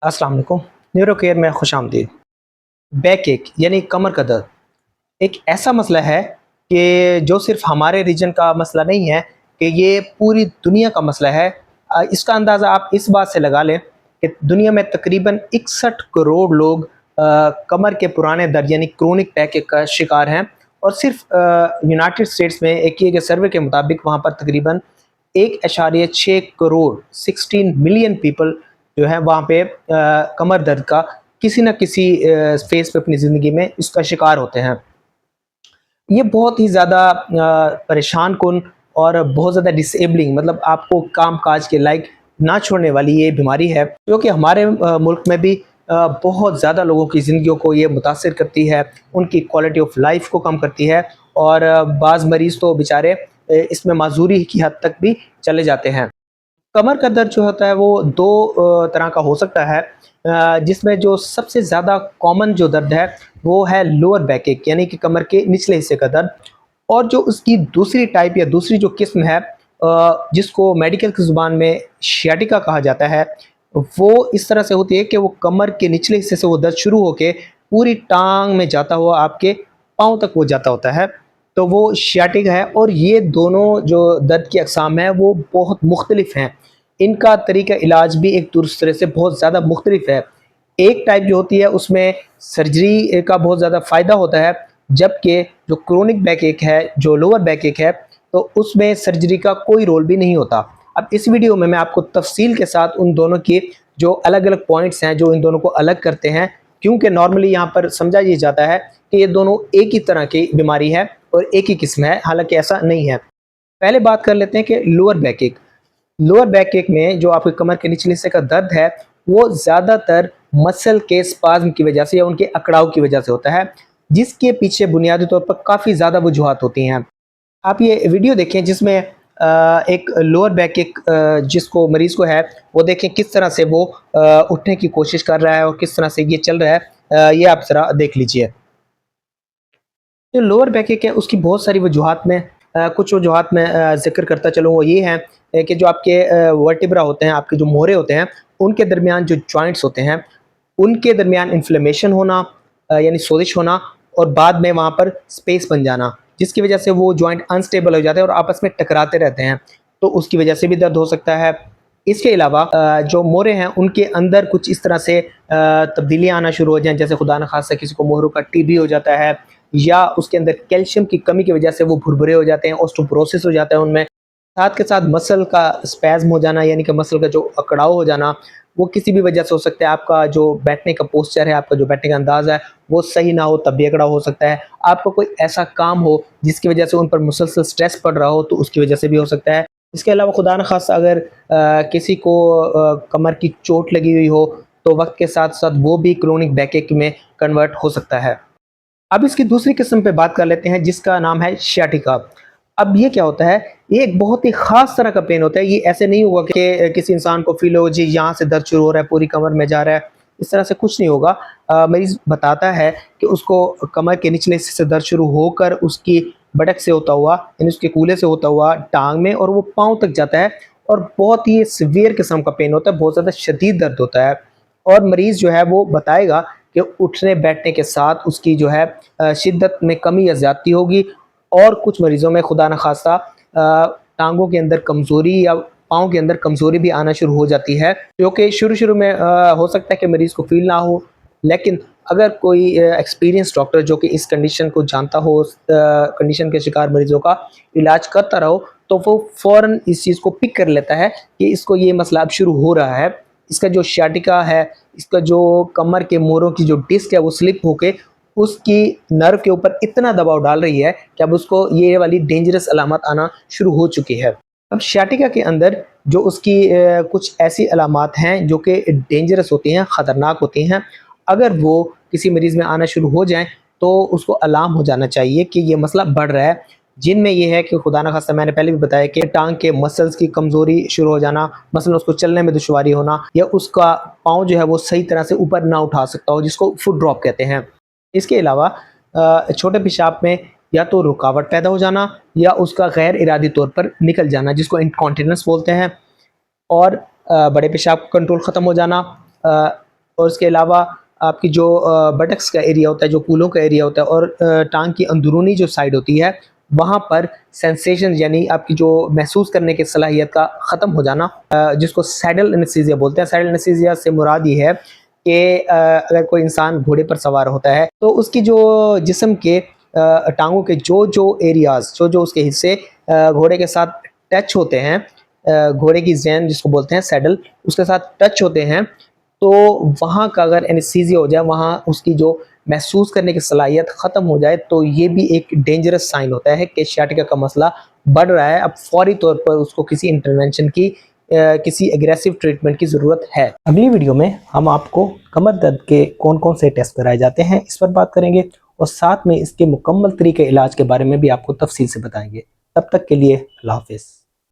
अस्सलाम वालेकुम। Neuro care में खुश आमदीद। बैक एक यानी कमर का दर्द एक ऐसा मसला है कि जो सिर्फ हमारे रीजन का मसला नहीं है कि ये पूरी दुनिया का मसला है। इसका अंदाज़ा आप इस बात से लगा लें कि दुनिया में तकरीबन 61 करोड़ लोग कमर के पुराने दर्द यानी क्रोनिक बैक का शिकार हैं। और सिर्फ यूनाइटेड स्टेट्स में एक किए गए सर्वे के मुताबिक वहाँ पर तकरीबन 1.6 करोड़ 16 मिलियन पीपल जो है वहाँ पे कमर दर्द का किसी न किसी फेस पे अपनी ज़िंदगी में इसका शिकार होते हैं। ये बहुत ही ज़्यादा परेशान कुन और बहुत ज़्यादा डिसेबलिंग मतलब आपको काम काज के लायक ना छोड़ने वाली ये बीमारी है, क्योंकि हमारे मुल्क में भी बहुत ज़्यादा लोगों की ज़िंदगियों को ये मुतासिर करती है, उनकी क्वालिटी ऑफ लाइफ को कम करती है। और बाज़ मरीज़ तो बेचारे इसमें माजूरी की हद तक भी चले जाते हैं। कमर का दर्द जो होता है वो दो तरह का हो सकता है, जिसमें जो सबसे ज़्यादा कॉमन जो दर्द है वो है लोअर बैक एक यानी कि कमर के निचले हिस्से का दर्द। और जो उसकी दूसरी टाइप या दूसरी जो किस्म है जिसको मेडिकल की ज़ुबान में शियाटिका कहा जाता है, वो इस तरह से होती है कि वो कमर के निचले हिस्से से वो दर्द शुरू होके पूरी टांग में जाता हुआ आपके पाँव तक वो जाता होता है, तो वो शियाटिका है। और ये दोनों जो दर्द की अक़साम है वो बहुत मुख्तलिफ हैं, इनका तरीका इलाज भी एक दूसरे से बहुत ज़्यादा मुख्तलिफ है। एक टाइप जो होती है उसमें सर्जरी का बहुत ज़्यादा फ़ायदा होता है, जबकि जो क्रोनिक बैक एक है, जो लोअर बैक एक है, तो उसमें सर्जरी का कोई रोल भी नहीं होता। अब इस वीडियो में मैं आपको तफसील के साथ उन दोनों की जो अलग अलग पॉइंट्स हैं जो इन दोनों को अलग करते हैं, क्योंकि नॉर्मली यहाँ पर समझा ये जाता है कि ये दोनों एक ही तरह की बीमारी है और एक ही किस्म है, हालांकि ऐसा नहीं है। पहले बात कर लेते हैं कि लोअर बैक एक। लोअर बैक एक में जो आपके कमर के निचले हिस्से का दर्द है वो ज़्यादातर मसल के स्पाज्म की वजह से या उनके अकड़ाव की वजह से होता है, जिसके पीछे बुनियादी तौर पर काफ़ी ज़्यादा वजूहात होती हैं। आप ये वीडियो देखें जिसमें एक लोअर बैक एक जिसको मरीज़ को है वो देखें किस तरह से वो उठने की कोशिश कर रहा है और किस तरह से ये चल रहा है। ये आप ज़रा देख लीजिए। जो लोअर बैक एक है उसकी बहुत सारी वजूहात में कुछ वजूहात में ज़िक्र करता चलूँ, वो ये हैं कि जो आपके वर्टिब्रा होते हैं, आपके जो मोहरे होते हैं, उनके दरमियान जो जॉइंट्स होते हैं, उनके दरमियान इन्फ्लेमेशन होना यानी सोजिश होना और बाद में वहाँ पर स्पेस बन जाना, जिसकी वजह से वो जॉइंट अनस्टेबल हो जाते हैं और आपस में टकराते रहते हैं, तो उसकी वजह से भी दर्द हो सकता है। इसके अलावा जो मोहरे हैं उनके अंदर कुछ इस तरह से तब्दीलियाँ आना शुरू हो जाएँ, जैसे खुदा न खास्ता किसी को मोहरों का टीबी हो जाता है या उसके अंदर कैल्शियम की कमी की वजह से वो भुरभुरे हो जाते हैं, ऑस्टियोपोरोसिस हो जाता है उनमें। साथ के साथ मसल का स्पैज़म हो जाना यानी कि मसल का जो अकड़ाव हो जाना, वो किसी भी वजह से हो सकता है। आपका जो बैठने का पोस्चर है, आपका जो बैठने का अंदाज़ है, वो सही ना हो तब भी अकड़ाव हो सकता है। आपको कोई ऐसा काम हो जिसकी वजह से उन पर मुसलसल स्ट्रेस पड़ रहा हो, तो उसकी वजह से भी हो सकता है। इसके अलावा खुदा न खास्ता अगर किसी को कमर की चोट लगी हुई हो, तो वक्त के साथ साथ वो भी क्रोनिक बैकएक में कन्वर्ट हो सकता है। अब इसकी दूसरी किस्म पे बात कर लेते हैं जिसका नाम है शियाटिका। अब ये क्या होता है, ये एक बहुत ही ख़ास तरह का पेन होता है। ये ऐसे नहीं होगा कि किसी इंसान को फील हो जी यहाँ से दर्द शुरू हो रहा है, पूरी कमर में जा रहा है, इस तरह से कुछ नहीं होगा। मरीज़ बताता है कि उसको कमर के निचले हिस्से से दर्द शुरू होकर उसकी बटक से होता हुआ यानी उसके कूल्हे से होता हुआ टांग में और वो पाँव तक जाता है और बहुत ही सीवियर किस्म का पेन होता है, बहुत ज़्यादा शदीद दर्द होता है। और मरीज़ जो है वो बताएगा कि उठने बैठने के साथ उसकी जो है शिद्दत में कमी या ज़्यादती होगी। और कुछ मरीज़ों में खुदा न खास्ता टांगों के अंदर कमज़ोरी या पाँव के अंदर कमज़ोरी भी आना शुरू हो जाती है, जो कि शुरू में हो सकता है कि मरीज़ को फ़ील ना हो, लेकिन अगर कोई एक्सपीरियंस डॉक्टर जो कि इस कंडीशन को जानता हो, उस कंडीशन के शिकार मरीज़ों का इलाज करता रहो, तो वो फ़ौरन इस चीज़ को पिक कर लेता है कि इसको ये मसला अब शुरू हो रहा है। इसका जो शियाटिका है, इसका जो कमर के मोरों की जो डिस्क है वो स्लिप होके उसकी नर्व के ऊपर इतना दबाव डाल रही है कि अब उसको ये वाली डेंजरस अलामत आना शुरू हो चुकी है। अब शियाटिका के अंदर जो उसकी कुछ ऐसी अलामत हैं जो कि डेंजरस होती हैं, ख़तरनाक होती हैं। अगर वो किसी मरीज़ में आना शुरू हो जाएँ तो उसको अलार्म हो जाना चाहिए कि ये मसला बढ़ रहा है। जिनमें ये है कि खुदा न खास्ता मैंने पहले भी बताया कि टांग के मसल्स की कमज़ोरी शुरू हो जाना, मसलन उसको चलने में दुश्वारी होना या उसका पाँव जो है वो सही तरह से ऊपर ना उठा सकता हो, जिसको फुट ड्रॉप कहते हैं। इसके अलावा छोटे पेशाब में या तो रुकावट पैदा हो जाना या उसका गैर इरादी तौर पर निकल जाना, जिसको इनकॉन्टिनेंस बोलते हैं। और बड़े पेशाब का कंट्रोल ख़त्म हो जाना, और उसके अलावा आपकी जो बटक्स का एरिया होता है, जो कूलों का एरिया होता है, और टांग की अंदरूनी जो साइड होती है, वहाँ पर सेंसेशन यानी आपकी जो महसूस करने की सलाहियत का ख़त्म हो जाना, जिसको सैडल एनेस्थीसिया बोलते हैं। सैडल एनेस्थीसिया से मुराद ये है कि अगर कोई इंसान घोड़े पर सवार होता है तो उसकी जो जिस्म के टांगों के जो जो एरियाज, जो जो उसके हिस्से घोड़े के साथ टच होते हैं, घोड़े की ज़ैन जिसको बोलते हैं सैडल, उसके साथ टच होते हैं, तो वहाँ का अगर एनेस्थीसिया हो जाए, वहाँ उसकी जो महसूस करने की सलाहियत ख़त्म हो जाए, तो ये भी एक डेंजरस साइन होता है कि sciatica का मसला बढ़ रहा है। अब फौरी तौर पर उसको किसी इंटरवेंशन की, किसी एग्रेसिव ट्रीटमेंट की ज़रूरत है। अगली वीडियो में हम आपको कमर दर्द के कौन कौन से टेस्ट कराए जाते हैं इस पर बात करेंगे, और साथ में इसके मुकम्मल तरीके इलाज के बारे में भी आपको तफसील से बताएंगे। तब तक के लिए अल्लाह हाफिज़।